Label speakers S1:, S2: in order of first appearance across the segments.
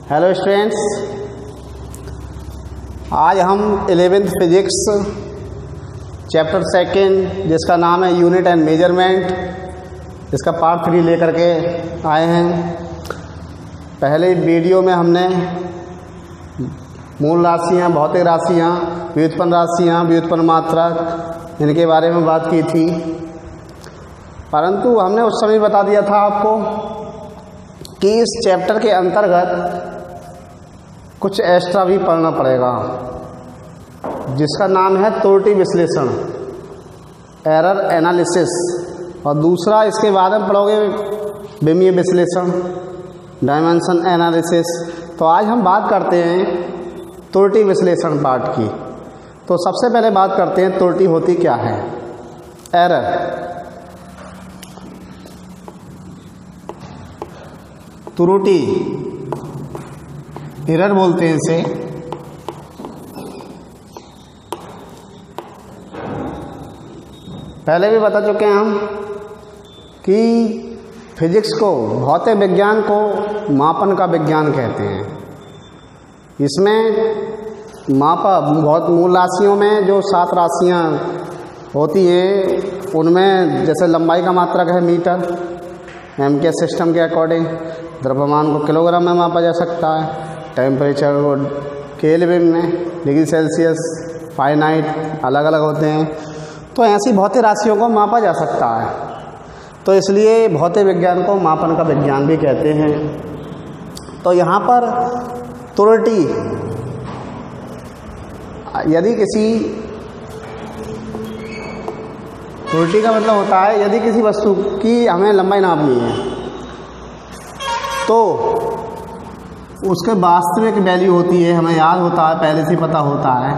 S1: Hello students, आज हम 11th physics chapter second जिसका नाम है यूनिट एंड मेजरमेंट, इसका पार्ट 3 लेकर के आए हैं। पहले वीडियो में हमने मूल राशियाँ, भौतिक राशियाँ, व्युत्पन्न राशियाँ, व्युत्पन्न मात्रक, इनके बारे में बात की थी। परंतु हमने उस समय बता दिया था आपको कि इस चैप्टर के अंतर्गत कुछ एक्स्ट्रा भी पढ़ना पड़ेगा, जिसका नाम है त्रुटि विश्लेषण, एरर एनालिसिस, और दूसरा इसके बाद में पढ़ोगे विमीय विश्लेषण, डायमेंशन एनालिसिस। तो आज हम बात करते हैं त्रुटि विश्लेषण पार्ट की। तो सबसे पहले बात करते हैं त्रुटि होती क्या है। एरर, त्रुटि, एरर बोलते हैं इसे। पहले भी बता चुके हैं हम कि फिजिक्स को, भौतिक विज्ञान को मापन का विज्ञान कहते हैं। इसमें मापा बहुत मूल राशियों में जो 7 राशियाँ होती हैं, उनमें जैसे लंबाई का मात्रक है मीटर, एम के सिस्टम के अकॉर्डिंग, द्रव्यमान को किलोग्राम में मापा जा सकता है, टेम्परेचर को केल्विन में, डिग्री सेल्सियस, फारेनहाइट, अलग अलग होते हैं। तो ऐसी भौतिक राशियों को मापा जा सकता है। तो इसलिए भौतिक विज्ञान को मापन का विज्ञान भी कहते हैं। तो यहाँ पर त्रुटि, यदि किसी, त्रुटि का मतलब होता है यदि किसी वस्तु की हमें लंबाई नापनी है तो उसके वास्तविक वैल्यू होती है, हमें याद होता है, पहले से पता होता है।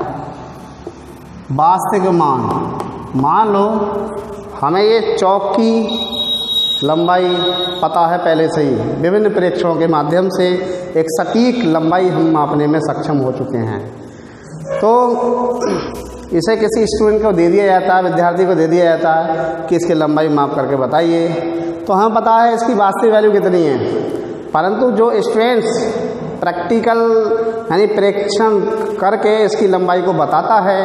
S1: वास्तविक मान लो हमें ये चौक की लंबाई पता है पहले से ही, विभिन्न परीक्षणों के माध्यम से एक सटीक लंबाई हम मापने में सक्षम हो चुके हैं। तो इसे किसी स्टूडेंट को दे दिया जाता है, विद्यार्थी को दे दिया जाता है कि इसकी लंबाई माप करके बताइए। तो हमें पता है इसकी वास्तविक वैल्यू कितनी है, परंतु जो स्टूडेंट्स प्रैक्टिकल यानी परीक्षण करके इसकी लंबाई को बताता है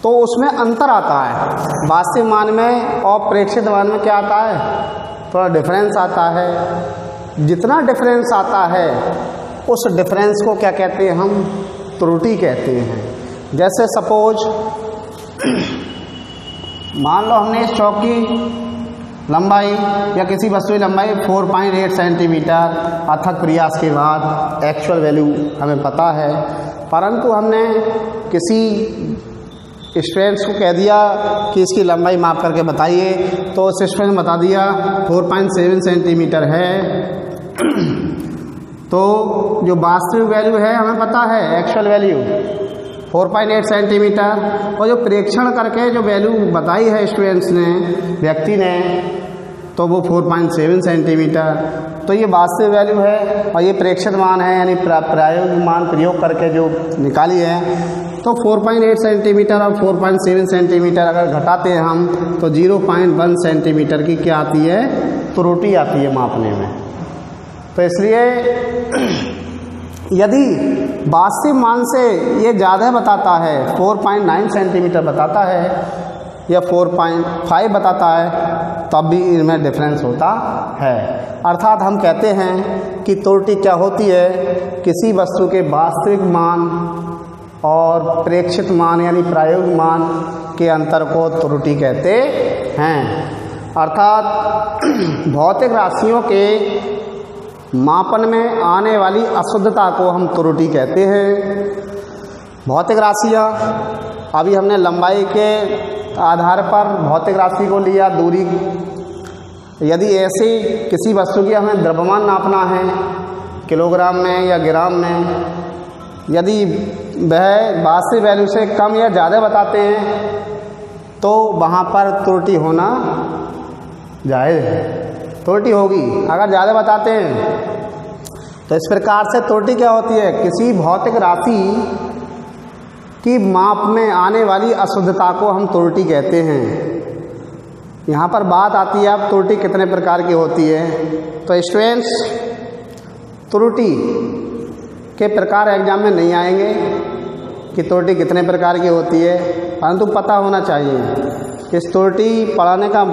S1: तो उसमें अंतर आता है। वास्तविक मान में और प्रेक्षित मान में क्या आता है, थोड़ा डिफरेंस आता है। जितना डिफरेंस आता है उस डिफरेंस को क्या कहते हैं, हम त्रुटि कहते हैं। जैसे सपोज मान लो हमने इस चौक की लंबाई या किसी वस्तु की लंबाई 4.8 सेंटीमीटर अथक प्रयास के बाद एक्चुअल वैल्यू हमें पता है, परंतु हमने किसी स्टूडेंट्स को कह दिया कि इसकी लंबाई माप करके बताइए, तो उस स्टूडेंट ने बता दिया 4.7 सेंटीमीटर है। तो जो वास्तविक वैल्यू है हमें पता है, एक्चुअल वैल्यू 4.8 सेंटीमीटर, और जो प्रेक्षण करके जो वैल्यू बताई है स्टूडेंट्स ने, व्यक्ति ने, तो वो 4.7 सेंटीमीटर। तो ये वास्तविक वैल्यू है और ये प्रेक्षित मान है, यानी प्रायोगिक मान प्रयोग करके जो निकाली है। तो 4.8 सेंटीमीटर और 4.7 सेंटीमीटर अगर घटाते हैं हम तो 0.1 सेंटीमीटर की क्या आती है, त्रुटि आती है मापने में। तो इसलिए यदि वास्तविक मान से ये ज़्यादा बताता है, 4.9 सेंटीमीटर बताता है या 4.5 बताता है, तब भी इनमें डिफरेंस होता है। अर्थात हम कहते हैं कि त्रुटि क्या होती है, किसी वस्तु के वास्तविक मान और प्रेक्षित मान यानी प्रायोगिक मान के अंतर को त्रुटि कहते हैं। अर्थात भौतिक राशियों के मापन में आने वाली अशुद्धता को हम त्रुटि कहते हैं। भौतिक राशियाँ, अभी हमने लंबाई के आधार पर भौतिक राशि को लिया, दूरी। यदि ऐसे किसी वस्तु की हमें द्रव्यमान नापना है किलोग्राम में या ग्राम में, यदि वह वास्तविक वैल्यू से कम या ज़्यादा बताते हैं तो वहाँ पर त्रुटि होना जायज़ है, त्रुटि होगी। अगर ज़्यादा बताते हैं तो इस प्रकार से त्रुटि क्या होती है, किसी भौतिक राशि की माप में आने वाली अशुद्धता को हम त्रुटि कहते हैं। यहाँ पर बात आती है अब त्रुटि कितने प्रकार की होती है। तो स्टूडेंट्स, त्रुटि के प्रकार एग्जाम में नहीं आएंगे कि त्रुटि कितने प्रकार की होती है, परंतु पता होना चाहिए। इस त्रुटि पढ़ाने का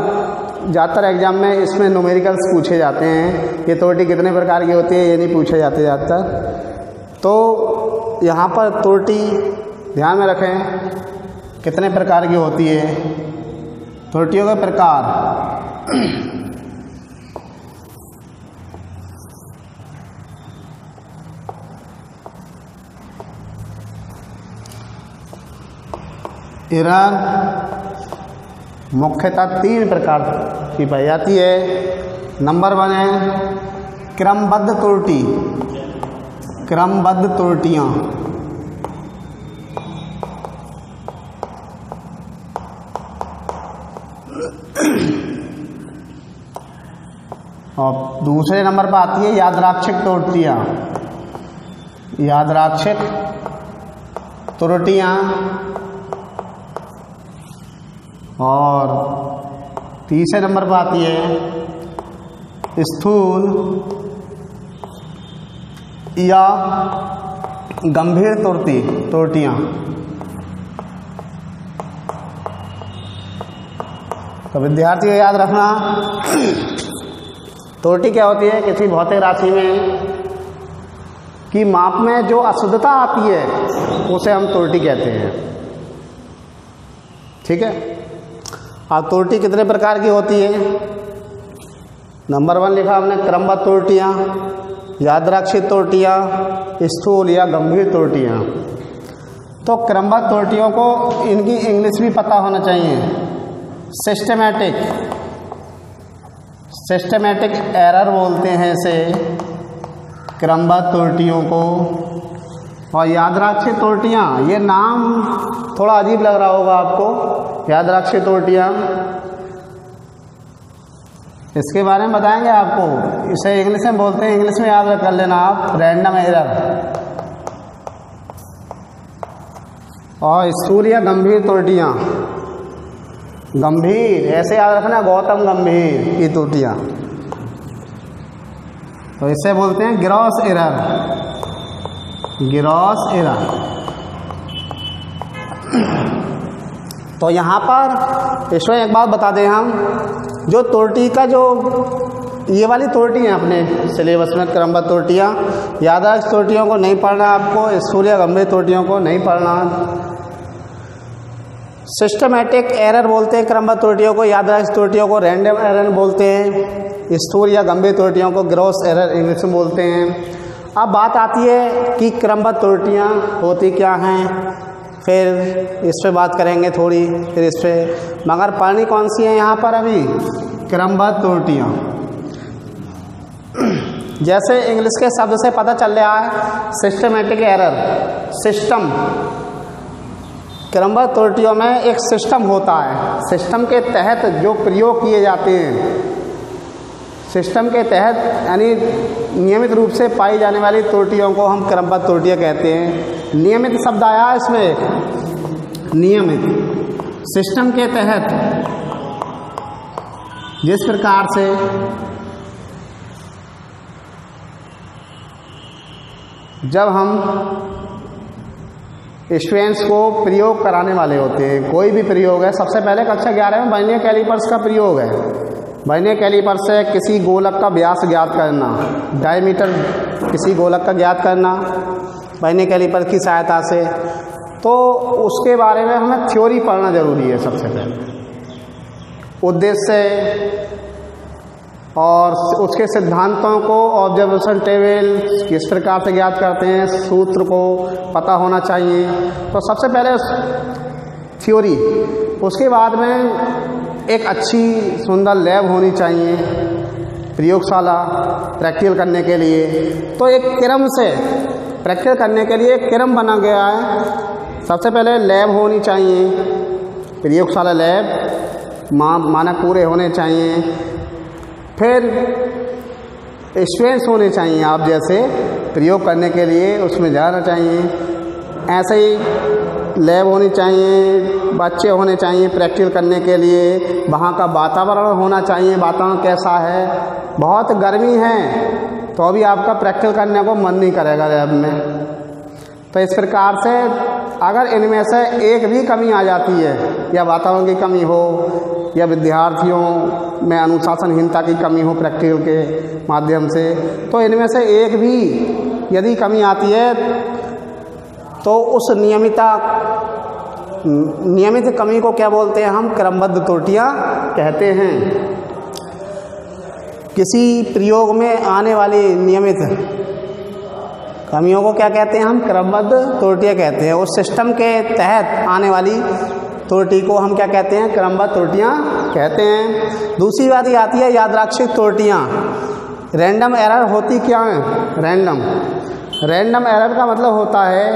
S1: ज़्यादातर एग्जाम में इसमें न्यूमेरिकल्स पूछे जाते हैं, ये त्रुटि कितने प्रकार की होती है ये नहीं पूछे जाते ज़्यादातर। तो यहाँ पर त्रुटि ध्यान में रखें कितने प्रकार की होती है, त्रुटियों के प्रकार। एरर मुख्यतः 3 प्रकार की पाई जाती है। नंबर 1 है क्रमबद्ध त्रुटि, क्रमबद्ध त्रुटियाँ। और दूसरे नंबर पर आती है यादृच्छिक त्रुटियाँ, यादृच्छिक त्रुटियाँ। और तीसरे नंबर पर आती है स्थूल या गंभीर त्रुटियाँ। तो विद्यार्थी को याद रखना त्रुटि क्या होती है, किसी भौतिक राशि में की माप में जो अशुद्धता आती है उसे हम त्रुटि कहते हैं। ठीक है। अब त्रुटि कितने प्रकार की होती है? नंबर 1 लिखा हमने क्रमबद्ध त्रुटियाँ, यादृच्छिक त्रुटियाँ, स्थूल या गंभीर त्रुटियाँ। तो क्रमबद्ध त्रुटियों को इनकी इंग्लिश भी पता होना चाहिए। सिस्टमैटिक, सिस्टमैटिक एरर बोलते हैं इसे, क्रमबद्ध त्रुटियों को। और यादृच्छिक त्रुटियाँ, ये नाम थोड़ा अजीब लग रहा होगा आपको, यादृच्छिक त्रुटियाँ, इसके बारे में बताएंगे आपको। इसे इंग्लिश में बोलते हैं, इंग्लिश में याद कर लेना आप, रैंडम एरर। और स्थूल या गंभीर त्रुटियाँ, गंभीर ऐसे याद रखना, गौतम गंभीर की त्रुटियाँ, तो इसे बोलते हैं ग्रॉस एरर, ग्रॉस एरर। तो यहाँ पर इसमें एक बात बता दें हम, जो त्रुटि का जो ये वाली त्रुटि है अपने सिलेबस में, क्रमबद्ध त्रुटियाँ, यादृच्छिक त्रुटियों को नहीं पढ़ना आपको, स्थूल या गंभीर त्रुटियों को नहीं पढ़ना। सिस्टमैटिक एरर बोलते हैं क्रमबद्ध त्रुटियों को, यादृच्छिक त्रुटियों को रैंडम एरर बोलते हैं, स्थूल या गंभीर त्रुटियों को ग्रॉस एरर इंग्लिश में बोलते हैं। अब बात आती है कि क्रमबद्ध त्रुटियाँ होती क्या हैं, फिर इस पे बात करेंगे थोड़ी, फिर इस पे, मगर पढ़नी कौन सी है यहाँ पर अभी, क्रमबद्ध त्रुटियाँ। जैसे इंग्लिश के शब्द से पता चल रहा है, सिस्टमैटिक एरर, सिस्टम, क्रमबद्ध त्रुटियों में एक सिस्टम होता है, सिस्टम के तहत जो प्रयोग किए जाते हैं, सिस्टम के तहत यानी नियमित रूप से पाई जाने वाली त्रुटियों को हम क्रमबद्ध त्रुटियाँ कहते हैं। नियमित शब्द आया है इसमें, नियमित, सिस्टम के तहत जिस प्रकार से जब हम स्टूडेंट्स को प्रयोग कराने वाले होते हैं, कोई भी प्रयोग है, सबसे पहले कक्षा 11 में वर्नियर कैलिपर्स का प्रयोग है। वर्नियर कैलिपर से किसी गोलक का व्यास ज्ञात करना, डायमीटर किसी गोलक का ज्ञात करना वर्नियर कैलिपर की सहायता से, तो उसके बारे में हमें थ्योरी पढ़ना जरूरी है सबसे पहले, उद्देश्य और उसके सिद्धांतों को, ऑब्जर्वेशन टेबल किस प्रकार से ज्ञात करते हैं, सूत्र को पता होना चाहिए। तो सबसे पहले थ्योरी, उसके बाद में एक अच्छी सुंदर लैब होनी चाहिए, प्रयोगशाला प्रैक्टिकल करने के लिए। तो एक क्रम से प्रैक्टिकल करने के लिए एक क्रम बना गया है। सबसे पहले लैब होनी चाहिए, प्रयोगशाला लैब, मानक पूरे होने चाहिए, फिर स्टूडेंट्स होने चाहिए आप जैसे प्रयोग करने के लिए, उसमें जाना चाहिए। ऐसे ही लैब होनी चाहिए, बच्चे होने चाहिए प्रैक्टिकल करने के लिए, वहाँ का वातावरण होना चाहिए, वातावरण कैसा है, बहुत गर्मी है तो अभी आपका प्रैक्टिकल करने को मन नहीं करेगा लैब में। तो इस प्रकार से अगर इनमें से एक भी कमी आ जाती है, या वातावरण की कमी हो, या विद्यार्थियों में अनुशासनहीनता की कमी हो प्रैक्टिकल के माध्यम से, तो इनमें से एक भी यदि कमी आती है तो उस नियमित कमी को क्या बोलते हैं हम? क्रमबद्ध त्रुटियां कहते हैं। किसी प्रयोग में आने वाली नियमित कमियों को क्या कहते हैं हम? क्रमबद्ध त्रुटियां कहते हैं। उस सिस्टम के तहत आने वाली त्रुटि को हम क्या कहते हैं? क्रमबद्ध त्रुटियां कहते हैं। दूसरी बात ये आती है यादृच्छिक त्रुटियां। रैंडम एरर होती क्या है? रैंडम एरर का मतलब होता है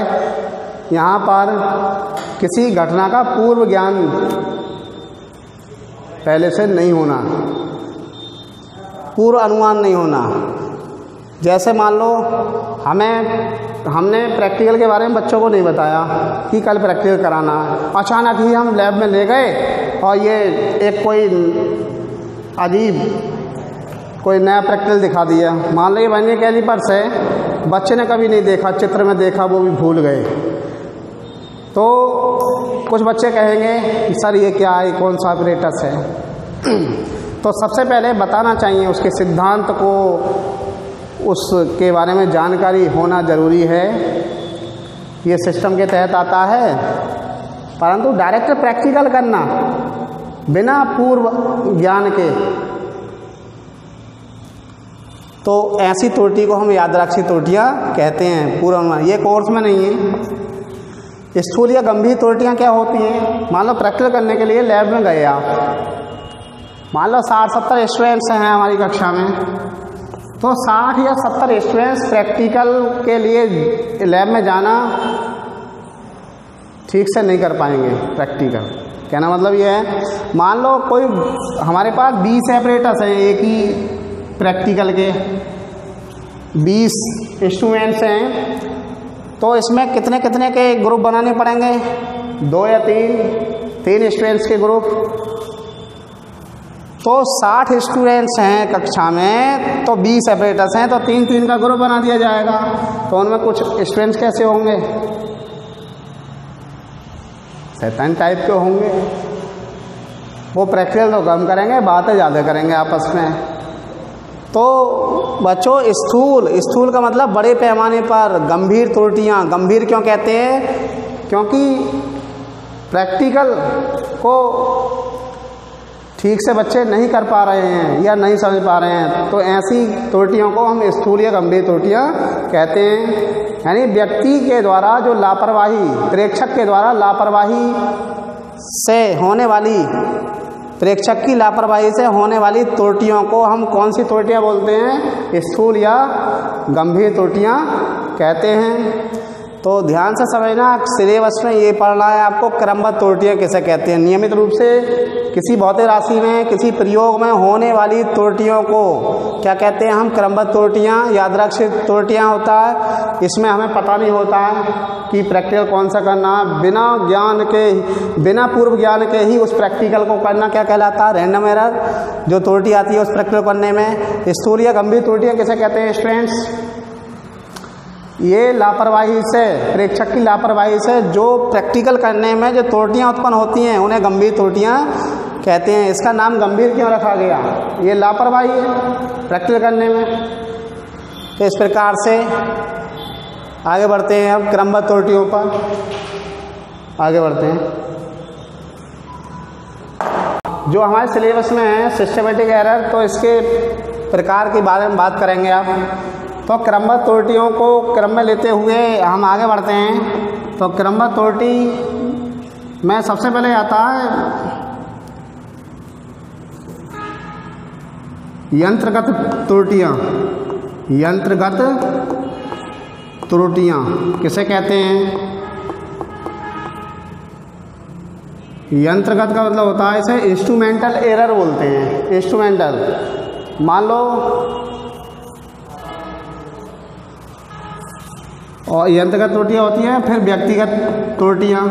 S1: यहाँ पर किसी घटना का पूर्व ज्ञान पहले से नहीं होना, पूर्व अनुमान नहीं होना। जैसे मान लो हमने प्रैक्टिकल के बारे में बच्चों को नहीं बताया कि कल प्रैक्टिकल कराना है, अचानक ही हम लैब में ले गए और ये एक कोई अजीब कोई नया प्रैक्टिकल दिखा दिया। मान लो ये वर्नियर कैलिपर्स है, बच्चे ने कभी नहीं देखा, चित्र में देखा वो भी भूल गए, तो कुछ बच्चे कहेंगे कि सर ये क्या है, कौन सा ऑपरेटस है। तो सबसे पहले बताना चाहिए उसके सिद्धांत को, उसके बारे में जानकारी होना ज़रूरी है। ये सिस्टम के तहत आता है, परंतु डायरेक्ट प्रैक्टिकल करना बिना पूर्व ज्ञान के, तो ऐसी त्रुटि को हम यादृच्छिक त्रुटियां कहते हैं। पूर्व ये कोर्स में नहीं है। स्थूल या गंभीर त्रुटियां क्या होती हैं? मान लो प्रैक्टिकल करने के लिए लैब में गए आप, मान लो 60-70 स्टूडेंट्स हैं हमारी कक्षा में, तो 60 या 70 स्टूडेंट्स प्रैक्टिकल के लिए लैब में जाना ठीक से नहीं कर पाएंगे प्रैक्टिकल। कहना मतलब ये है, मान लो कोई हमारे पास 20 ऑपरेटर्स हैं एक ही प्रैक्टिकल के, 20 स्टूडेंट्स हैं, तो इसमें कितने कितने के ग्रुप बनाने पड़ेंगे? 2 या 3 स्टूडेंट्स के ग्रुप। तो 60 स्टूडेंट्स हैं कक्षा में, तो 20 ऑपरेटर्स हैं, तो 3-3 का ग्रुप बना दिया जाएगा। तो उनमें कुछ स्टूडेंट्स कैसे होंगे? शैतान टाइप के होंगे। वो प्रैक्टिकल तो कम करेंगे, बातें ज़्यादा करेंगे आपस में। तो बच्चों स्थूल का मतलब बड़े पैमाने पर गंभीर त्रुटियां। गंभीर क्यों कहते हैं? क्योंकि प्रैक्टिकल को ठीक से बच्चे नहीं कर पा रहे हैं या नहीं समझ पा रहे हैं, तो ऐसी त्रुटियों को हम स्थूल या गंभीर त्रुटियां कहते हैं। यानी व्यक्ति के द्वारा जो लापरवाही, प्रेक्षक के द्वारा लापरवाही से होने वाली, प्रेक्षक की लापरवाही से होने वाली त्रुटियों को हम कौन सी त्रुटियां बोलते हैं? स्थूल या गंभीर त्रुटियां कहते हैं। तो ध्यान से समझना, सिलेबस में ये पढ़ना है आपको क्रमबद्ध त्रुटियां किसे कहते हैं। नियमित रूप से किसी भौतिक राशि में, किसी प्रयोग में होने वाली त्रुटियों को क्या कहते हैं हम? क्रमबद्ध त्रुटियां। यादृच्छिक त्रुटियां होता है, इसमें हमें पता नहीं होता है कि प्रैक्टिकल कौन सा करना है। बिना पूर्व ज्ञान के ही उस प्रैक्टिकल को करना क्या कहलाता है? Random error. जो त्रुटि आती है उस प्रैक्टिकल करने में। स्थूल या गंभीर त्रुटियां किसे कहते हैं स्टूडेंट्स? ये लापरवाही से, प्रेक्षक की लापरवाही से जो प्रैक्टिकल करने में जो त्रुटियां उत्पन्न होती हैं उन्हें गंभीर त्रुटियां कहते हैं। इसका नाम गंभीर क्यों रखा गया? ये लापरवाही है प्रैक्टिकल करने में। तो इस प्रकार से आगे बढ़ते हैं अब क्रमबद्ध त्रुटियों पर आगे बढ़ते हैं। जो हमारे सिलेबस में है सिस्टमेटिक एरर, तो इसके प्रकार के बारे में बात करेंगे आप। तो क्रमबद्ध त्रुटियों को क्रम में लेते हुए हम आगे बढ़ते हैं। तो क्रमबद्ध त्रुटि में सबसे पहले आता है यंत्रगत त्रुटियां। यंत्रगत त्रुटियां किसे कहते हैं? यंत्रगत का मतलब होता है, इसे इंस्ट्रूमेंटल एरर बोलते हैं। इंस्ट्रूमेंटल, मान लो, और यंत्रगत त्रुटियां होती हैं, फिर व्यक्तिगत त्रुटियां।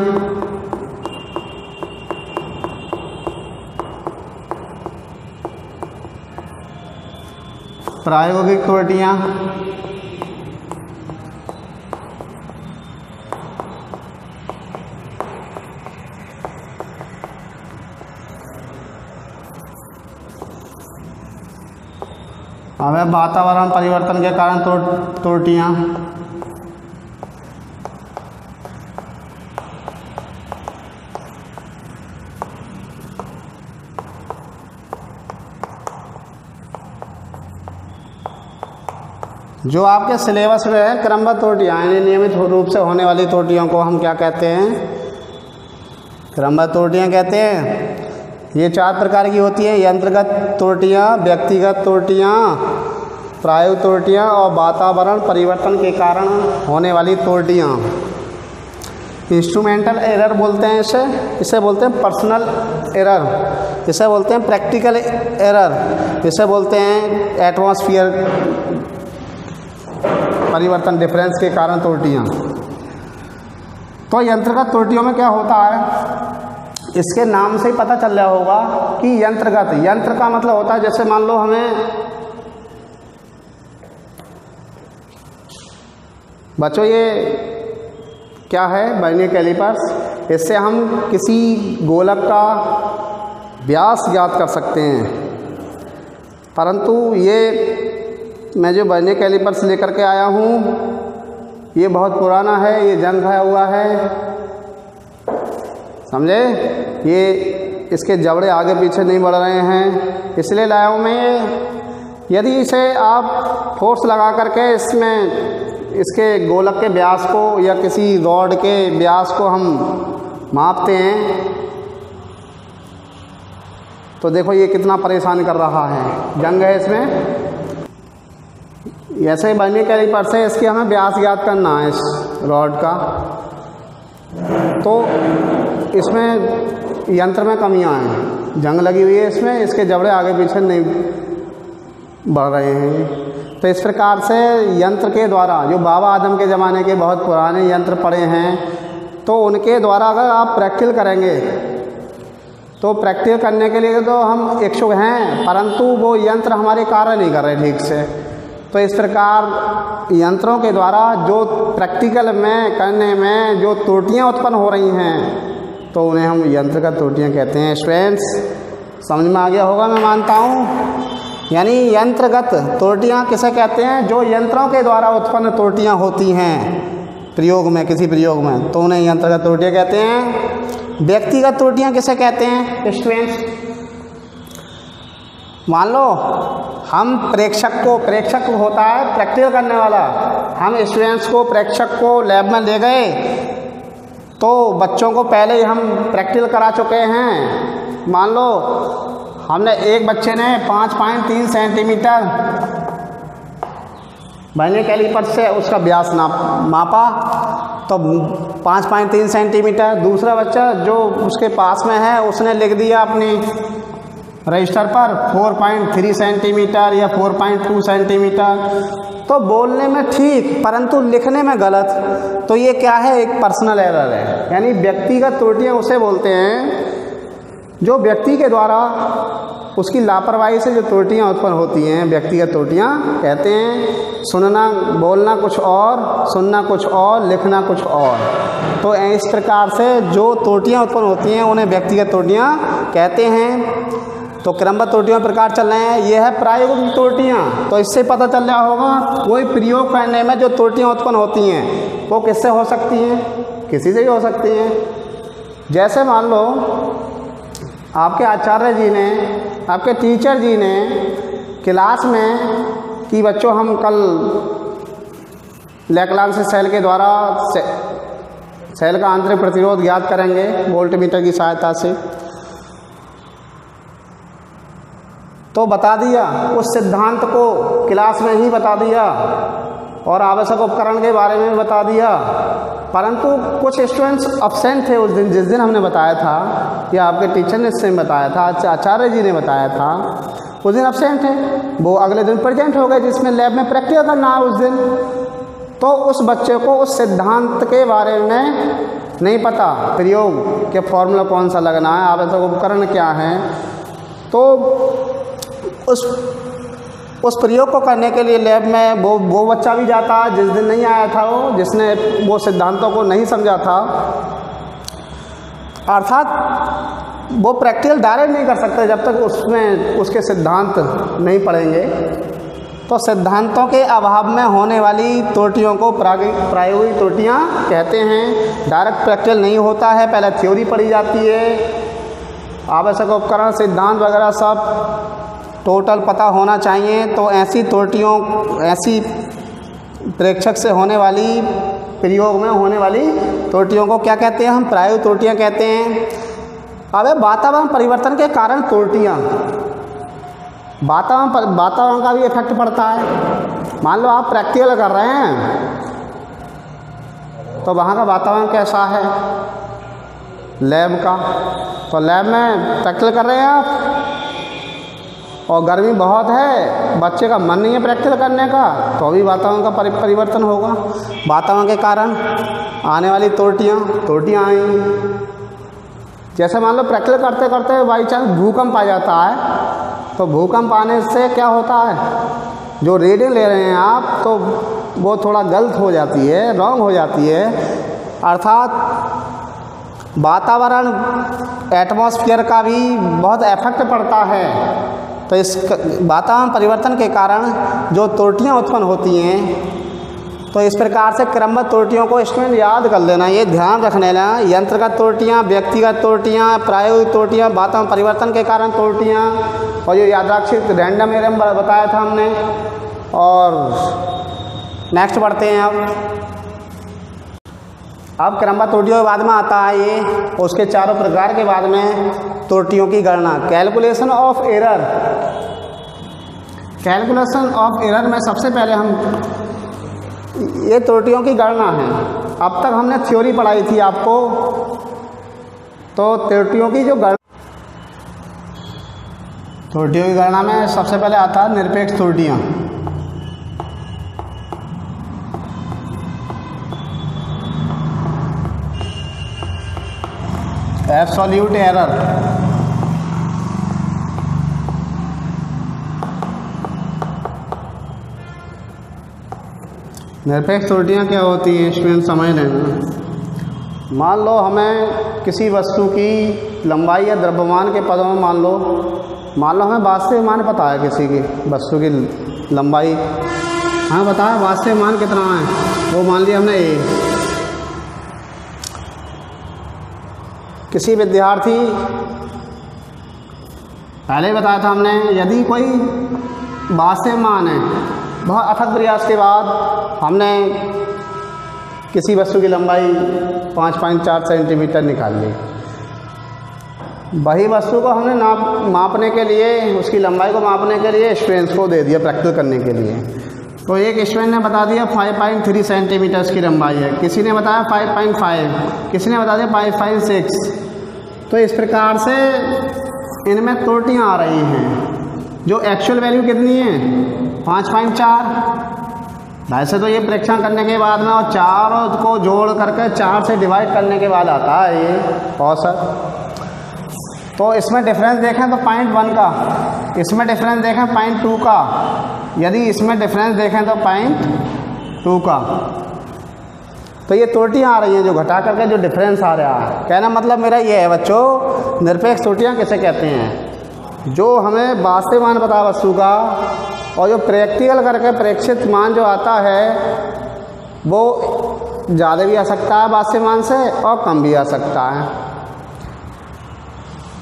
S1: प्रायोगिक त्रुटियाँ, हमें वातावरण परिवर्तन के कारण त्रुटियाँ, जो आपके सिलेबस में है क्रमबद्ध त्रुटियाँ, यानी नियमित रूप से होने वाली त्रुटियों को हम क्या कहते हैं? क्रमबद्ध त्रुटियाँ कहते हैं। ये 4 प्रकार की होती है: यंत्रगत त्रुटियाँ, व्यक्तिगत त्रुटियाँ, प्रायोगिक त्रुटियाँ और वातावरण परिवर्तन के कारण होने वाली त्रुटियाँ। इंस्ट्रूमेंटल एरर बोलते हैं इसे बोलते हैं पर्सनल एरर, इसे बोलते हैं प्रैक्टिकल एरर, इसे बोलते हैं एटमॉस्फेयर परिवर्तन डिफरेंस के कारण त्रुटियाँ। तो यंत्रगत त्रुटियों में क्या होता है, इसके नाम से ही पता चल रहा होगा कि यंत्रगत, यंत्र का मतलब होता है, जैसे मान लो हमें बच्चों ये क्या है, वर्नियर कैलिपर्स, इससे हम किसी गोलक का व्यास ज्ञात कर सकते हैं। परंतु ये मैं जो वर्नियर कैलिपर्स लेकर के आया हूँ ये बहुत पुराना है, ये जंग खाया हुआ है, समझे, ये इसके जबड़े आगे पीछे नहीं बढ़ रहे हैं, इसलिए लाया हूँ मैं ये। यदि इसे आप फोर्स लगा करके इसके गोलक के व्यास को या किसी रॉड के व्यास को हम मापते हैं तो देखो ये कितना परेशान कर रहा है, जंग है इसमें। ऐसे ही वर्नियर कैलिपर्स से इसकी हमें व्यास ज्ञात करना है इस रॉड का, तो इसमें यंत्र में कमियां हैं, जंग लगी हुई है इसमें, इसके जबड़े आगे पीछे नहीं बढ़ रहे हैं। तो इस प्रकार से यंत्र के द्वारा, जो बाबा आदम के ज़माने के बहुत पुराने यंत्र पड़े हैं, तो उनके द्वारा अगर आप प्रैक्टिकल करेंगे तो प्रैक्टिकल करने के लिए तो हम इच्छुक हैं, परंतु वो यंत्र हमारे कार्य नहीं कर रहे ठीक से। तो इस प्रकार यंत्रों के द्वारा जो प्रैक्टिकल में करने में जो त्रुटियां उत्पन्न हो रही हैं तो उन्हें हम यंत्रगत त्रुटियां कहते हैं। स्टूडेंट्स समझ में आ गया होगा मैं मानता हूँ। यानी यंत्रगत त्रुटियां किसे कहते हैं, जो यंत्रों के द्वारा उत्पन्न त्रुटियां होती हैं प्रयोग में, किसी प्रयोग में, तो उन्हें यंत्रगत त्रुटियां कहते हैं। व्यक्तिगत त्रुटियां किसे कहते हैं स्टूडेंट्स? मान लो हम प्रेक्षक होता है प्रैक्टिकल करने वाला, हम स्टूडेंट्स को प्रेक्षक को लैब में ले गए तो बच्चों को पहले ही हम प्रैक्टिकल करा चुके हैं। मान लो हमने एक बच्चे ने 5.3 सेंटीमीटर वर्नियर कैलिपर से उसका व्यास मापा तो 5.3 सेंटीमीटर। दूसरा बच्चा जो उसके पास में है उसने लिख दिया अपनी रजिस्टर पर 4.3 सेंटीमीटर या 4.2 सेंटीमीटर, तो बोलने में ठीक परंतु लिखने में गलत। तो ये क्या है, एक पर्सनल एरर है। यानी व्यक्तिगत त्रुटियां उसे बोलते हैं जो व्यक्ति के द्वारा उसकी लापरवाही से जो त्रुटियां उत्पन्न होती हैं, व्यक्तिगत त्रुटियां कहते हैं। सुनना बोलना कुछ और, सुनना कुछ और, लिखना कुछ और। तो इस प्रकार से जो त्रुटियां उत्पन्न होती हैं उन्हें व्यक्तिगत त्रुटियां कहते हैं। तो क्रमबद्ध त्रुटियों प्रकार चल रहे हैं, ये है प्रायोगिक त्रुटियाँ। तो इससे पता चल रहा होगा कोई प्रयोग करने में जो त्रुटियाँ उत्पन्न होती हैं वो किससे हो सकती हैं, किसी से भी हो सकती हैं। जैसे मान लो आपके आचार्य जी ने, आपके टीचर जी ने क्लास में कि बच्चों हम कल लैक्लांस सेल के द्वारा सेल का आंतरिक प्रतिरोध ज्ञात करेंगे वोल्टमीटर की सहायता से, तो बता दिया, उस सिद्धांत को क्लास में ही बता दिया और आवश्यक उपकरण के बारे में बता दिया। परंतु कुछ स्टूडेंट्स अब्सेंट थे उस दिन, जिस दिन हमने बताया था, या आपके टीचर ने इससे बताया था, आचार्य जी ने बताया था, उस दिन अब्सेंट है, वो अगले दिन प्रेजेंट हो गए जिसमें लैब में प्रैक्टिकल करना है उस दिन। तो उस बच्चे को उस सिद्धांत के बारे में नहीं पता, प्रयोग के फॉर्मूला कौन सा लगना है, आवश्यक उपकरण क्या है। तो उस उस प्रयोग को करने के लिए लैब में वो बच्चा भी जाता है जिस दिन नहीं आया था, जिसने वो सिद्धांतों को नहीं समझा था। अर्थात वो प्रैक्टिकल डायरेक्ट नहीं कर सकते जब तक उसमें उसके सिद्धांत नहीं पढ़ेंगे। तो सिद्धांतों के अभाव में होने वाली त्रुटियों को प्रायोगिक त्रुटियाँ कहते हैं। डायरेक्ट प्रैक्टिकल नहीं होता है, पहले थ्योरी पढ़ी जाती है, आवश्यक उपकरण सिद्धांत वगैरह सब टोटल पता होना चाहिए। तो ऐसी त्रुटियों, ऐसी प्रेक्षक से होने वाली, प्रयोग में होने वाली त्रुटियों को क्या कहते हैं? हम प्रायोगिक त्रुटियाँ कहते हैं। अब वातावरण परिवर्तन के कारण त्रुटियाँ, वातावरण का भी इफेक्ट पड़ता है। मान लो आप प्रैक्टिकल कर रहे हैं तो वहाँ का वातावरण कैसा है लैब का, तो लैब में प्रैक्टिकल कर रहे हैं आप और गर्मी बहुत है, बच्चे का मन नहीं है प्रैक्टिकल करने का, तो भी वातावरण का परिवर्तन होगा। वातावरण के कारण आने वाली त्रुटियाँ आएंगी। जैसे मान लो प्रैक्टिकल करते करते बाई चांस भूकंप आ जाता है, तो भूकंप आने से क्या होता है, जो रीडिंग ले रहे हैं आप तो वो थोड़ा गलत हो जाती है, रॉन्ग हो जाती है। अर्थात वातावरण, एटमॉस्फेयर का भी बहुत इफेक्ट पड़ता है। तो इस वातावरण परिवर्तन के कारण जो त्रुटियाँ उत्पन्न होती हैं, तो इस प्रकार से क्रमबद्ध त्रुटियों को स्टूडेंट याद कर लेना, ये ध्यान रख लेना। यंत्रगत त्रुटियाँ, व्यक्तिगत त्रुटियाँ, प्रायोगिक त्रुटियाँ, वातावरण परिवर्तन के कारण त्रुटियाँ, और जो यादृच्छिक रैंडम एरर बताया था हमने। और नेक्स्ट बढ़ते हैं अब क्रमबद्ध त्रुटियों के बाद में आता है ये, उसके चारों प्रकार के बाद में त्रुटियों की गणना, calculation of error. Calculation of error में सबसे पहले हम ये त्रुटियों की गणना है। अब तक हमने थ्योरी पढ़ाई थी आपको, तो त्रुटियों की गणना में सबसे पहले आता है निरपेक्ष त्रुटियाँ। एब्सोल्यूट एरर, निरपेक्ष त्रुटियाँ क्या होती हैं स्टूडेंट समझ लेना। मान लो हमें किसी वस्तु की लंबाई या द्रव्यमान के पदों में मान लो हमें वास्तविक मान पता है किसी की वस्तु की लंबाई, हमें बताया वास्तविक मान कितना है, वो मान लिया हमने ए। किसी विद्यार्थी, पहले बताया था हमने, यदि कोई वास्तविक मान है, बहुत अथक प्रयास के बाद हमने किसी वस्तु की लंबाई 5.4 सेंटीमीटर निकाल ली। वही वस्तु को हमने मापने के लिए, उसकी लंबाई को मापने के लिए स्टूडेंट्स को दे दिया प्रैक्टिकल करने के लिए। तो एक स्टूडेंट ने बता दिया 5.3 सेंटीमीटर की लंबाई है, किसी ने बताया 5.5, किसी ने बता दिया 5.6। तो इस प्रकार से इनमें त्रुटियाँ आ रही हैं। जो एक्चुअल वैल्यू कितनी है 5.4। वैसे तो ये परीक्षण करने के बाद में और चारों को जोड़ करके 4 से डिवाइड करने के बाद आता है ये औसत। तो इसमें डिफरेंस देखें तो 0.1 का, इसमें डिफरेंस देखें 0.2 का, यदि इसमें डिफरेंस देखें तो 0.2 का। तो ये त्रुटियाँ आ रही हैं जो घटा करके जो डिफरेंस आ रहा है। कहना मतलब मेरा ये है बच्चों, निरपेक्ष त्रुटियाँ किसे कहते हैं? जो हमें वास्तविक मान पता वस्तु का, और जो प्रैक्टिकल करके प्रेक्षित मान जो आता है वो ज़्यादा भी आ सकता है वास्तविक मान से और कम भी आ सकता है।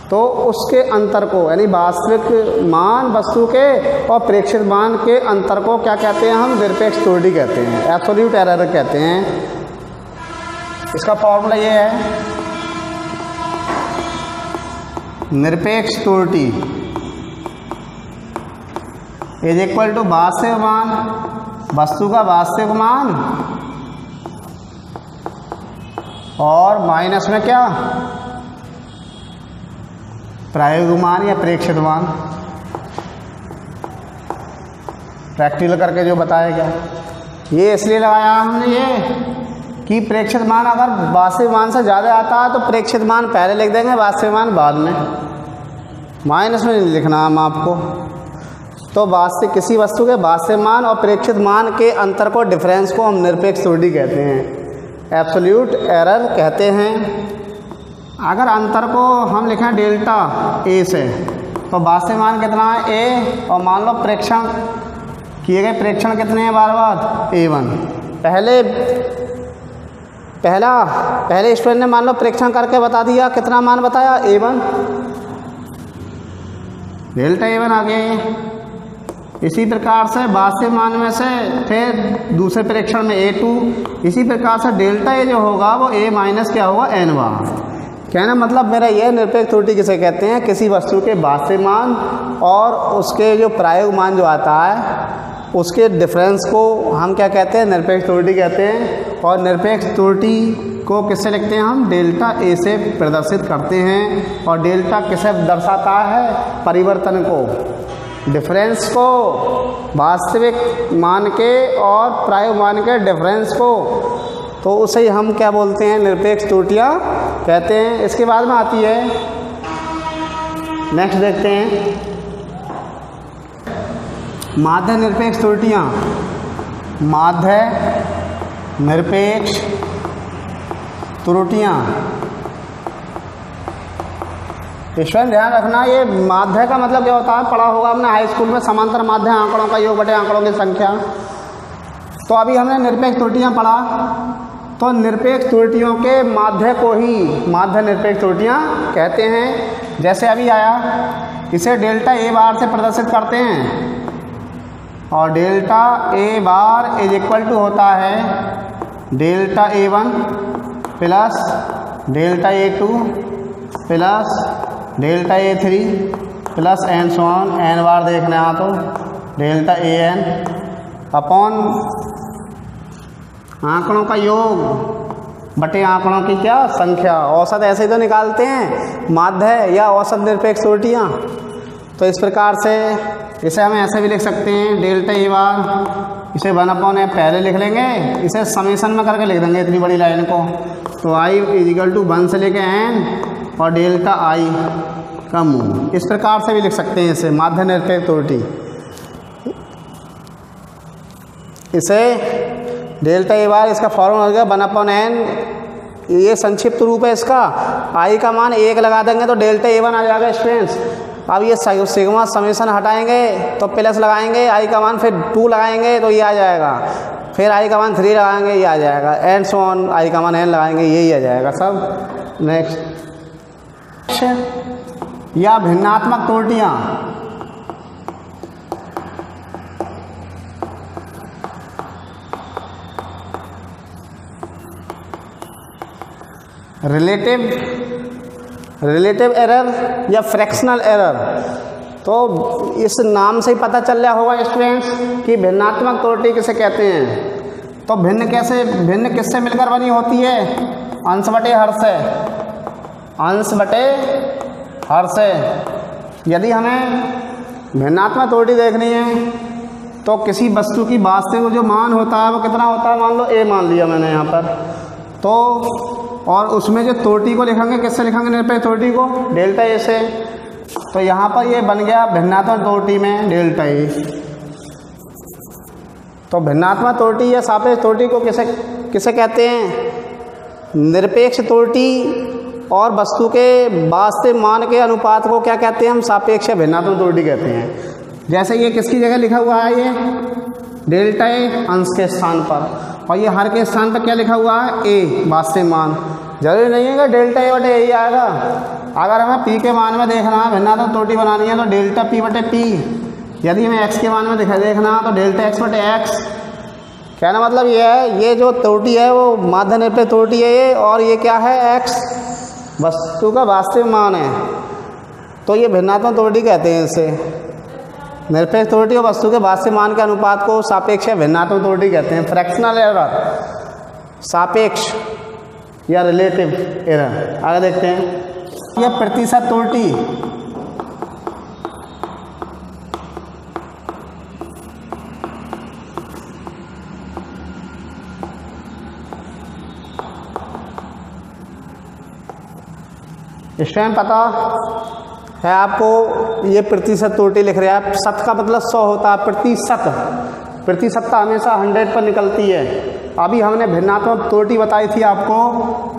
S1: तो उसके अंतर को, यानी वास्तविक मान वस्तु के और प्रेक्षित मान के अंतर को क्या कहते हैं? हम निरपेक्ष त्रुटि कहते हैं, एब्सोल्यूट एरर कहते हैं। इसका फॉर्मूला ये है, निरपेक्ष त्रुटि इज इक्वल टू वास्तविक मान, वस्तु का वास्तविक मान, और माइनस में क्या? प्रायोगिक मान या प्रेक्षित मान। प्रैक्टिकल करके जो बताया गया, ये इसलिए लगाया हमने ये कि प्रेक्षित मान अगर वास्तविक मान से ज़्यादा आता है तो प्रेक्षित मान पहले लिख देंगे, वास्तविक मान बाद में, माइनस में नहीं लिखना हम आपको। तो वास्तविक किसी वस्तु के वास्तविक मान और प्रेक्षित मान के अंतर को, डिफरेंस को हम निरपेक्ष त्रुटि कहते हैं, एब्सोल्यूट एरर कहते हैं। अगर अंतर को हम लिखें डेल्टा ए से, तो वास्तविक मान कितना है ए, और मान लो प्रेक्षण किए गए प्रेक्षण कितने हैं बार बार A1। पहले स्टूडेंट ने मान लो प्रेक्षण करके बता दिया, कितना मान बताया A1, डेल्टा A1 आ गए। इसी प्रकार से वास्तविक मान में से फिर दूसरे प्रेक्षण में A2, इसी प्रकार से डेल्टा ए जो होगा वो A माइनस क्या होगा N बार। कहना मतलब मेरा यह निरपेक्ष त्रुटि किसे कहते हैं, किसी वस्तु के वास्तविक मान और उसके जो प्रायोगिक मान जो आता है उसके डिफरेंस को हम क्या कहते हैं, निरपेक्ष त्रुटि कहते हैं। और निरपेक्ष त्रुटि को किससे लिखते हैं हम, डेल्टा ए से प्रदर्शित करते हैं। और डेल्टा किसे दर्शाता है, परिवर्तन को, डिफरेंस को, वास्तविक मान के और प्रायोगिक मान के डिफरेंस को, तो उसे ही हम क्या बोलते हैं, निरपेक्ष त्रुटियाँ कहते हैं। इसके बाद में आती है, नेक्स्ट देखते हैं माध्य निरपेक्ष त्रुटियाँ। माध्य निरपेक्ष त्रुटियाँ, ईश्वर ध्यान रखना, ये माध्य का मतलब क्या होता है, पढ़ा होगा हमने हाई स्कूल में, समांतर माध्य आंकड़ों का योग बटे आंकड़ों की संख्या। तो अभी हमने निरपेक्ष त्रुटियाँ पढ़ा, तो निरपेक्ष त्रुटियों के माध्य को ही माध्य निरपेक्ष त्रुटियाँ कहते हैं। जैसे अभी आया, इसे डेल्टा ए बार से प्रदर्शित करते हैं, और delta A bar is equal to होता है delta A1 plus delta A2 plus delta A3 plus n so on, n bar देखना है तो डेल्टा AN अपॉन आंकड़ों का योग बटे आंकड़ों की क्या संख्या। औसत ऐसे ही तो निकालते हैं माध्य या औसत निरपेक्ष त्रुटियाँ। तो इस प्रकार से इसे हम ऐसे भी लिख सकते हैं, डेल्टा ए बार, इसे 1/n पहले लिख लेंगे, इसे समेशन में करके लिख देंगे इतनी बड़ी लाइन को। तो आई इजिकल टू 1 से लेके n और डेल्टा आई का मूल, इस प्रकार से भी लिख सकते हैं इसे, माध्य निरपेक्ष त्रुटि। इसे डेल्टा ए बार, इसका फॉर्मूला हो गया 1/n, ये संक्षिप्त रूप है इसका। आई का मान 1 लगा देंगे तो डेल्टा A1 आ जाएगा स्टूडेंट्स। अब ये सिग्मा समेशन हटाएंगे तो प्लस लगाएंगे, आई का मान फिर 2 लगाएंगे तो ये आ जाएगा, फिर आई का मान 3 लगाएंगे ये आ जाएगा, एंड सो ऑन, आई का मान n लगाएंगे यही आ जाएगा सब। नेक्स्ट, या भिन्नात्मक त्रुटियाँ। रिलेटिव एरर या फ्रैक्शनल एरर। तो इस नाम से ही पता चल रहा होगा स्टूडेंट्स कि भिन्नात्मक त्रुटि किसे कहते हैं। तो भिन्न किससे मिलकर बनी होती है, अंश बटे हर से, अंश बटे हर से। यदि हमें भिन्नात्मक त्रुटि देखनी है तो किसी वस्तु की वास्तविक जो मान होता है वो कितना होता है, मान लो a मान लिया मैंने यहाँ पर, तो और उसमें जो त्रुटि को लिखेंगे किससे लिखेंगे, निरपेक्ष त्रुटि को डेल्टा ए से। तो यहाँ पर ये बन गया भिन्नात्मक त्रुटि में डेल्टा ए। तो भिन्नात्मक त्रुटि या सापेक्ष त्रुटि को किसे कहते हैं, निरपेक्ष त्रुटि और वस्तु के वास्तविक मान के अनुपात को क्या कहते हैं हम, सापेक्ष या भिन्नात्मक त्रुटि कहते हैं। जैसे ये किसकी जगह लिखा हुआ है, ये डेल्टा ए अंश के स्थान पर, और ये हर के स्थान पर क्या लिखा हुआ है, ए वास्तविक मान। जरूरी नहीं है कि डेल्टा ए बटे ए आएगा। अगर हमें पी के मान में देखना है, भिन्नात्मक त्रुटि बनानी है, तो डेल्टा पी बटे पी। यदि हमें एक्स के मान में देखना है तो डेल्टा एक्स बटे एक्स। कहना मतलब ये है, ये जो त्रुटि है वो माध्य निरपेक्ष त्रुटि है ये, और ये क्या है, एक्स वस्तु का वास्तविक मान है, तो ये भिन्नात्मक त्रुटि कहते हैं इसे। निरपेक्ष त्रुटि और वस्तु के वास्तविक मान के अनुपात को सापेक्ष या भिन्नात्मक त्रुटि कहते हैं। फ्रैक्शनल एरर, सापेक्ष या रिलेटिव एरर। आगे देखते हैं, यह प्रतिशत त्रुटि। इस टाइम पता है आपको ये प्रतिशत त्रुटि लिख रहे हैं आप। शत का मतलब 100 होता है, प्रतिशतता हमेशा 100 पर निकलती है। अभी हमने भिन्नात्मक त्रुटि बताई थी आपको,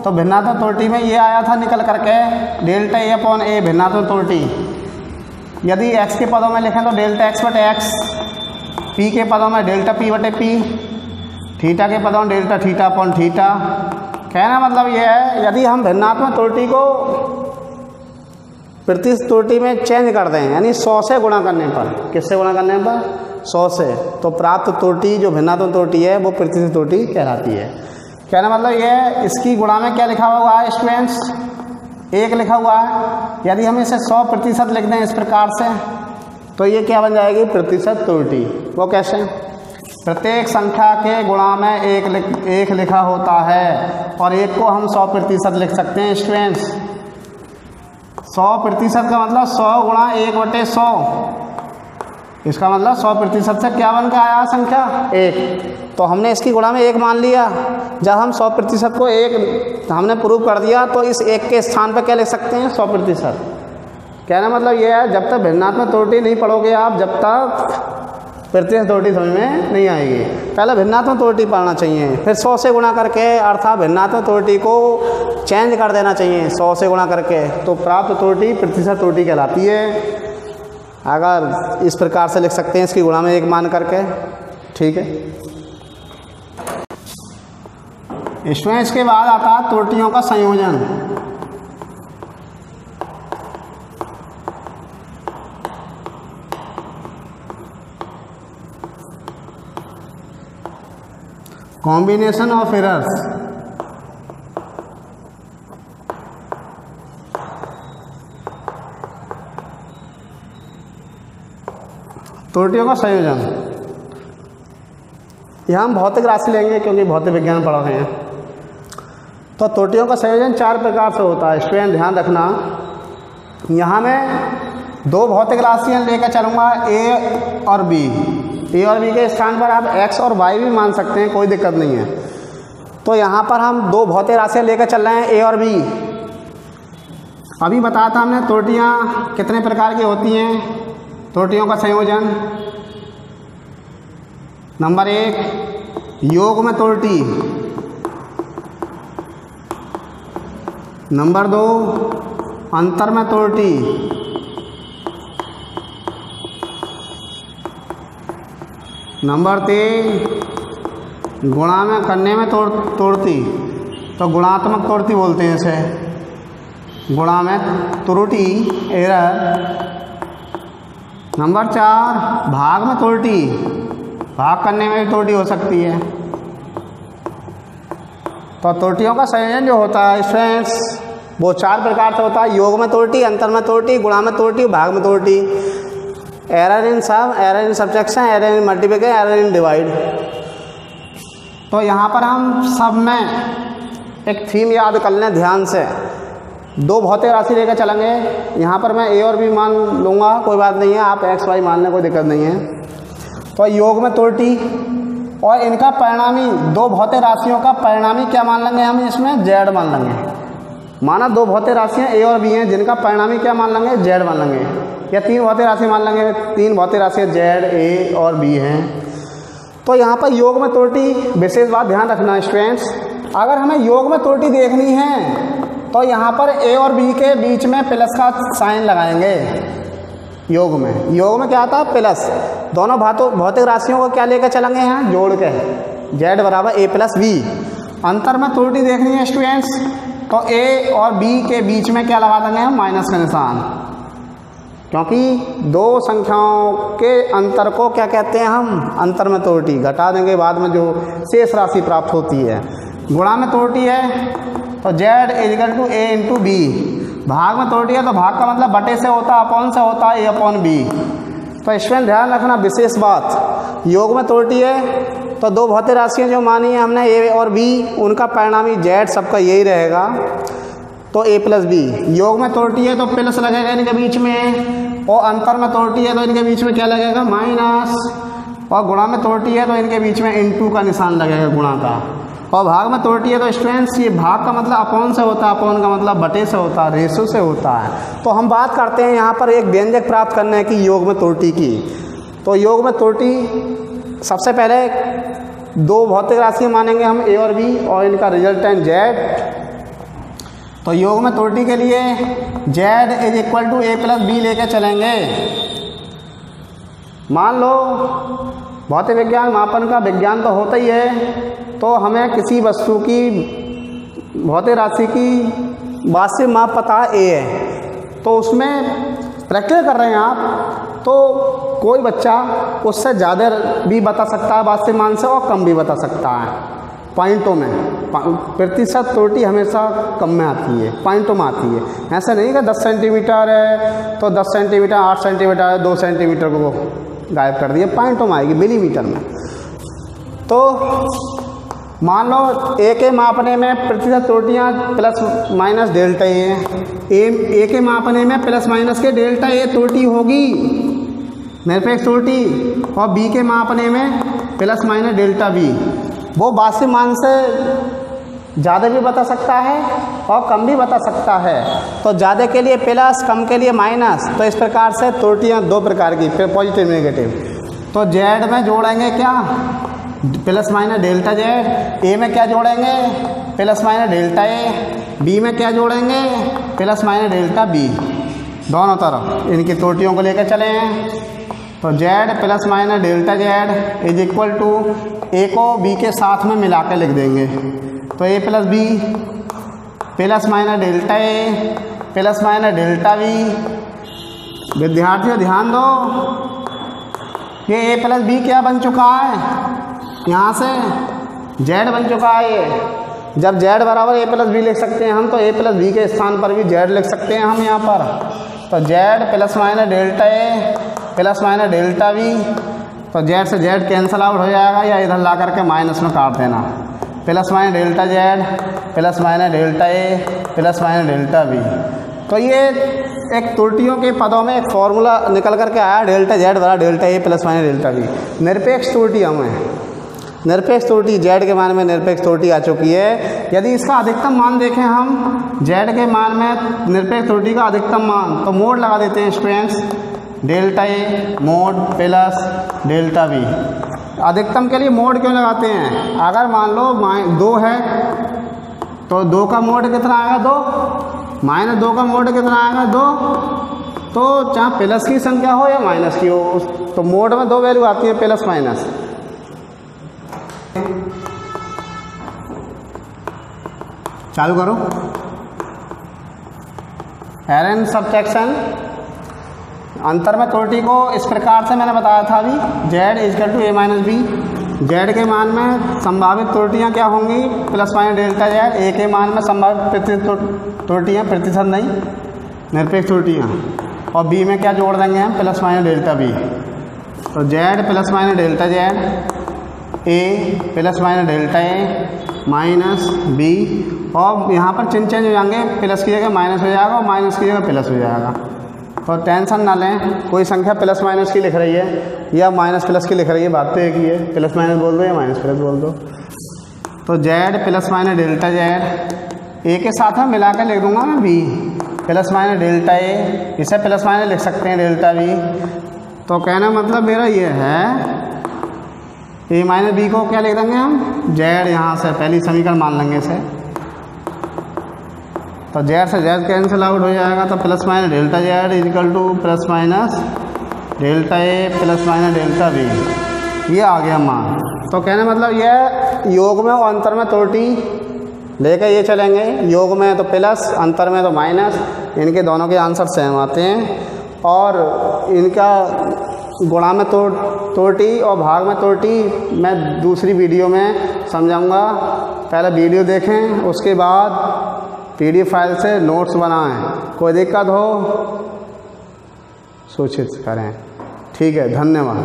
S1: तो भिन्नात्मक त्रुटि में ये आया था निकल करके डेल्टा ए अपॉन ए भिन्नात्मक त्रुटि। यदि x के पदों में लिखें तो डेल्टा x बटे x, p के पदों में डेल्टा p बटे p, थीटा के पदों में डेल्टा थीटा अपॉन थीटा। कहना मतलब ये है, यदि हम भिन्नात्मक त्रुटि को प्रतिशत त्रुटि में चेंज कर दें, यानी 100 से गुणा करने पर, किससे गुणा करने पर? 100 से, तो प्राप्त त्रुटि जो भिन्नात्मक त्रुटि है वो प्रतिशत त्रुटि कहलाती है। कहना मतलब ये है, इसकी गुणा में क्या लिखा हुआ है स्टूडेंट्स? 1 लिखा हुआ है। यदि हम इसे 100% लिख दें इस प्रकार से, तो ये क्या बन जाएगी? प्रतिशत त्रुटि। वो कैसे? प्रत्येक संख्या के गुणा में 1 लिखा होता है और 1 को हम 100% लिख सकते हैं स्टूडेंट्स। 100% का मतलब 100 गुणा 1/100, इसका मतलब 100% से क्या बन के आया संख्या? 1। तो हमने इसकी गुणा में 1 मान लिया। जब हम 100% को 1 हमने प्रूव कर दिया, तो इस 1 के स्थान पर क्या लिख सकते हैं? 100%। कहना मतलब ये है, जब तक भिन्नात्मक त्रुटि नहीं पढ़ोगे आप, जब तक प्रतिशत त्रुटि समझ में नहीं आएगी। पहले भिन्नात्मक त्रुटि पढ़ना चाहिए, फिर 100 से गुणा करके, अर्थात भिन्नात्मक त्रुटि को चेंज कर देना चाहिए 100 से गुणा करके, तो प्राप्त त्रुटि प्रतिशत त्रुटि कहलाती है। अगर इस प्रकार से लिख सकते हैं इसकी गुणा में 1 मान करके, ठीक है। इसमें इसके बाद आता है त्रुटियों का संयोजन। Combination of errors. त्रुटियों का संयोजन, यहाँ हम भौतिक राशि लेंगे क्योंकि भौतिक विज्ञान पढ़ रहे हैं। तो त्रुटियों का संयोजन 4 प्रकार से होता है स्टूडेंट, ध्यान रखना। यहाँ मैं 2 भौतिक राशियाँ लेकर चलूँगा, ए और बी। ए और बी के स्थान पर आप x और y भी मान सकते हैं, कोई दिक्कत नहीं है। तो यहाँ पर हम 2 भौतिक राशियाँ लेकर चल रहे हैं, ए और बी। अभी बताया था हमने त्रुटियाँ कितने प्रकार की होती हैं। त्रुटियों का संयोजन, नंबर 1 योग में त्रुटि, नंबर 2 अंतर में त्रुटि, नंबर 3 गुणा में करने में त्रुटि, तो गुणात्मक त्रुटि बोलते हैं इसे, गुणा में त्रुटि एरर। नंबर 4 भाग में त्रुटि, भाग करने में भी त्रुटि हो सकती है। तो त्रुटियों का संयोजन जो होता है स्टूडेंट्स, वो 4 प्रकार से होता है। योग में त्रुटि, अंतर में त्रुटि, गुणा में त्रुटि, भाग में त्रुटि। एरर इन सब, error in subtraction, error in multiplication, error in divide. तो यहाँ पर हम सब में एक थीम याद कर लें ध्यान से। 2 भौतिक राशि लेकर चलेंगे, यहाँ पर मैं ए और बी मान लूँगा, कोई बात नहीं है, आप एक्स वाई मान लें, कोई दिक्कत नहीं है। तो योग में त्रुटि और इनका परिणामी, 2 भौतिक राशियों का परिणामी क्या मान लेंगे हम इसमें? जेड मान लेंगे। माना 2 भौतिक राशियाँ ए और बी हैं, जिनका परिणामी क्या मान लेंगे? जेड मान लेंगे। या 3 भौतिक राशि मान लेंगे, 3 भौतिक राशियाँ जेड, ए और बी हैं। तो यहाँ पर योग में त्रुटि, विशेष बात ध्यान रखना स्टूडेंट्स, अगर हमें योग में त्रुटि देखनी है तो यहाँ पर ए और बी के बीच में प्लस का साइन लगाएंगे। योग में क्या आता है? प्लस। दोनों भौतिक राशियों को क्या लेकर चलेंगे यहाँ? जोड़ के, जेड बराबर ए प्लस बी। अंतर में त्रुटि देखनी है स्टूडेंट्स, तो ए और बी के बीच में क्या लगा देंगे हम? माइनस का निशान, क्योंकि 2 संख्याओं के अंतर को क्या कहते हैं हम? अंतर में त्रुटि। घटा देंगे बाद में जो शेष राशि प्राप्त होती है। गुणा में त्रुटि है तो z equal to a into B. भाग में त्रुटि है तो भाग का मतलब बटे से होता है, अपॉन से होता है, a अपॉन बी। तो स्टूडेंट ध्यान रखना विशेष बात, योग में त्रुटि है तो 2 भौतिक राशियाँ जो मानी है हमने a और b, उनका परिणामी z सबका यही रहेगा, तो a प्लस बी। योग में त्रुटि है तो प्लस लगेगा इनके बीच में, और अंतर में त्रुटि है तो इनके बीच में क्या लगेगा? माइनस। और गुणा में त्रुटि है तो इनके बीच में इनटू का निशान लगेगा गुणा का, और भाग में त्रुटि है तो स्टूडेंट्स ये भाग का मतलब अपॉन से होता है, अपॉन का मतलब बटे से होता है, रेशो से होता है। तो हम बात करते हैं यहाँ पर एक व्यंजक प्राप्त करने की योग में त्रुटि की। तो योग में त्रुटि सबसे पहले दो भौतिक राशि मानेंगे हम ए और बी और इनका रिजल्टेंट जेड। तो योग में त्रुटि के लिए Z is equal to A plus B लेके चलेंगे। मान लो भौतिक विज्ञान मापन का विज्ञान तो होता ही है, तो हमें किसी वस्तु की भौतिक राशि की वास्तविक माप पता है ए है, तो उसमें प्रैक्टिकल कर रहे हैं आप, तो कोई बच्चा उससे ज़्यादा भी बता सकता है वास्तविक मान से और कम भी बता सकता है पॉइंटों में। प्रतिशत त्रुटि हमेशा कम में आती है, पॉइंटों में आती है। ऐसा नहीं कि 10 सेंटीमीटर है तो 10 सेंटीमीटर 8 सेंटीमीटर है 2 सेंटीमीटर को गायब कर दिया, पॉइंटों में आएगी मिलीमीटर में। तो मान लो ए के मापने में प्रतिशत त्रुटियाँ प्लस माइनस डेल्टा ए हैं, ए के मापने में प्लस माइनस के डेल्टा ए त्रुटि होगी निरपेक्ष त्रुटि, और बी के मापने में प्लस माइनस डेल्टा बी। वो वास्तविक मान से ज़्यादा भी बता सकता है और कम भी बता सकता है। तो ज़्यादा के लिए प्लस, कम के लिए माइनस। तो इस प्रकार से त्रुटियाँ दो प्रकार की, फिर पॉजिटिव नेगेटिव। तो जेड में जोड़ेंगे क्या, प्लस माइनस डेल्टा जेड। ए में क्या जोड़ेंगे, प्लस माइनस डेल्टा ए। बी में क्या जोड़ेंगे, प्लस माइनस डेल्टा बी। दोनों तरफ इनकी त्रुटियों को लेकर चले हैं। तो Z plus minus delta Z is equal to A को बी के साथ में मिला के लिख देंगे। तो A plus B plus minus delta A plus minus delta B. विद्यार्थियों ध्यान दो, ये ए प्लस बी क्या बन चुका है, यहाँ से जेड बन चुका है। ये जब जेड बराबर ए प्लस बी लिख सकते हैं हम, तो ए प्लस बी के स्थान पर भी जेड लिख सकते हैं हम यहाँ पर। तो Z plus minus delta A plus minus delta B. तो जेड से जेड कैंसिल आउट हो जाएगा, या इधर ला करके माइनस में काट देना। Plus minus delta Z plus minus delta A plus minus delta B. तो ये एक त्रुटियों के पदों में एक फॉर्मूला निकल करके आया, डेल्टा जेड बराबर delta A plus minus delta B. निरपेक्ष त्रुटियों में, निरपेक्ष त्रुटि जेड के मान में निरपेक्ष त्रुटि आ चुकी है। यदि इसका अधिकतम मान देखें हम, जेड के मान में निरपेक्ष त्रुटि का अधिकतम मान, तो मोड लगा देते हैं students, delta A mode plus delta B. अधिकतम के लिए मोड क्यों लगाते हैं, अगर मान लो 2 है तो 2 का मोड कितना आएगा 2, माइनस 2 का मोड कितना आएगा 2। तो चाहे प्लस की संख्या हो या माइनस की हो, तो मोड में 2 वैल्यू आती है, प्लस माइनस। चालू करो। एरन सब्ट्रैक्शन, अंतर में त्रुटि को इस प्रकार से मैंने बताया था अभी, Z is equal to A minus B. Z के मान में संभावित त्रुटियाँ क्या होंगी, plus minus delta Z. A के मान में संभावित प्रतिशत त्रुटियाँ, प्रतिशत नहीं निरपेक्ष त्रुटियाँ। और बी में क्या जोड़ देंगे हम, प्लस माइनस डेल्टा बी। तो Z plus minus delta Z, A plus minus delta A minus B. और यहाँ पर चिन्ह चेंज हो जाएंगे, प्लस की जगह माइनस हो जाएगा और माइनस की जगह प्लस हो जाएगा। तो टेंशन ना लें, कोई संख्या प्लस माइनस की लिख रही है या माइनस प्लस की लिख रही है, बात तो एक ही है, प्लस माइनस बोल दो या माइनस प्लस बोल दो। तो Z plus minus delta Z, A के साथ में मिला कर लिख दूंगा मैं B plus minus delta A, इसे प्लस माइनस लिख सकते हैं डेल्टा बी। तो कहना मतलब मेरा ये है, ए माइनस बी को क्या लिख देंगे हम, जेड। यहाँ से पहली समीकरण मान लेंगे इसे। तो जेड से जेड कैंसिल आउट हो जाएगा, तो plus minus delta Z is equal to plus minus delta A plus minus delta B. ये आ गया मान। तो कहने मतलब ये योग में और अंतर में त्रुटि लेकर ये चलेंगे, योग में तो प्लस, अंतर में तो माइनस। इनके दोनों के आंसर सेम आते हैं। और इनका गुणा में त्रुटि और भाग में त्रुटि मैं दूसरी वीडियो में समझाऊंगा। पहले वीडियो देखें, उसके बाद PDF फाइल से नोट्स बनाएं। कोई दिक्कत हो सूचित करें। ठीक है, धन्यवाद।